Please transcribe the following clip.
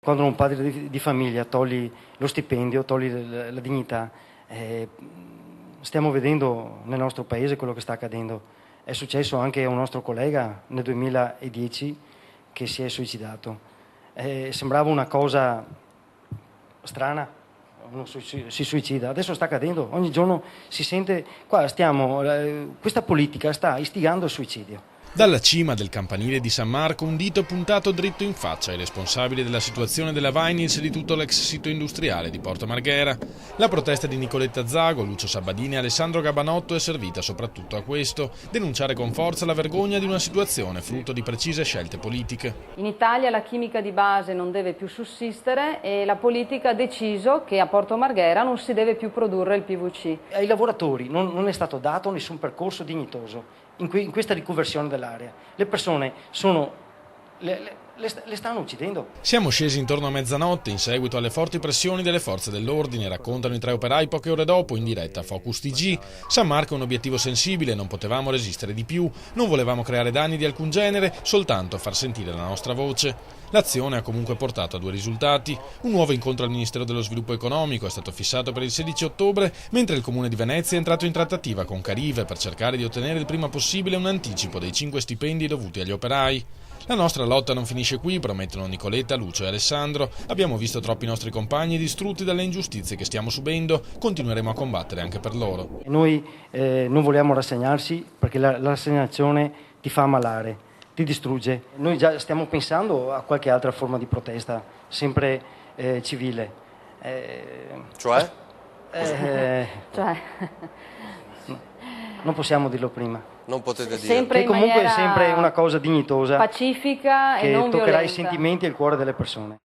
Quando un padre di famiglia togli lo stipendio, togli la dignità, stiamo vedendo nel nostro paese quello che sta accadendo. È successo anche a un nostro collega nel 2010 che si è suicidato. Sembrava una cosa strana, uno si suicida, adesso sta accadendo, ogni giorno si sente, questa politica sta istigando il suicidio. Dalla cima del campanile di San Marco un dito puntato dritto in faccia ai responsabili della situazione della Vinyls e di tutto l'ex sito industriale di Porto Marghera. La protesta di Nicoletta Zago, Lucio Sabadini e Alessandro Gabanotto è servita soprattutto a questo: denunciare con forza la vergogna di una situazione frutto di precise scelte politiche. In Italia la chimica di base non deve più sussistere e la politica ha deciso che a Porto Marghera non si deve più produrre il PVC. Ai lavoratori non è stato dato nessun percorso dignitoso in questa riconversione dell'area. Le persone le stanno uccidendo. Siamo scesi intorno a mezzanotte in seguito alle forti pressioni delle forze dell'ordine, raccontano i 3 operai poche ore dopo in diretta a Focus TG. San Marco è un obiettivo sensibile, non potevamo resistere di più, non volevamo creare danni di alcun genere, soltanto far sentire la nostra voce. L'azione ha comunque portato a 2 risultati. Un nuovo incontro al Ministero dello Sviluppo Economico è stato fissato per il 16 ottobre, mentre il Comune di Venezia è entrato in trattativa con Carive per cercare di ottenere il prima possibile un anticipo dei 5 stipendi dovuti agli operai. La nostra lotta non finisce qui, promettono Nicoletta, Lucio e Alessandro. Abbiamo visto troppi nostri compagni distrutti dalle ingiustizie che stiamo subendo, continueremo a combattere anche per loro. Noi non vogliamo rassegnarci perché la rassegnazione ti fa ammalare, ti distrugge. Noi già stiamo pensando a qualche altra forma di protesta, sempre civile. Cioè? Non possiamo dirlo prima. Non potete dire. Sempre che comunque è in sempre una cosa dignitosa, pacifica che e non toccherà violenta. i sentimenti e il cuore delle persone.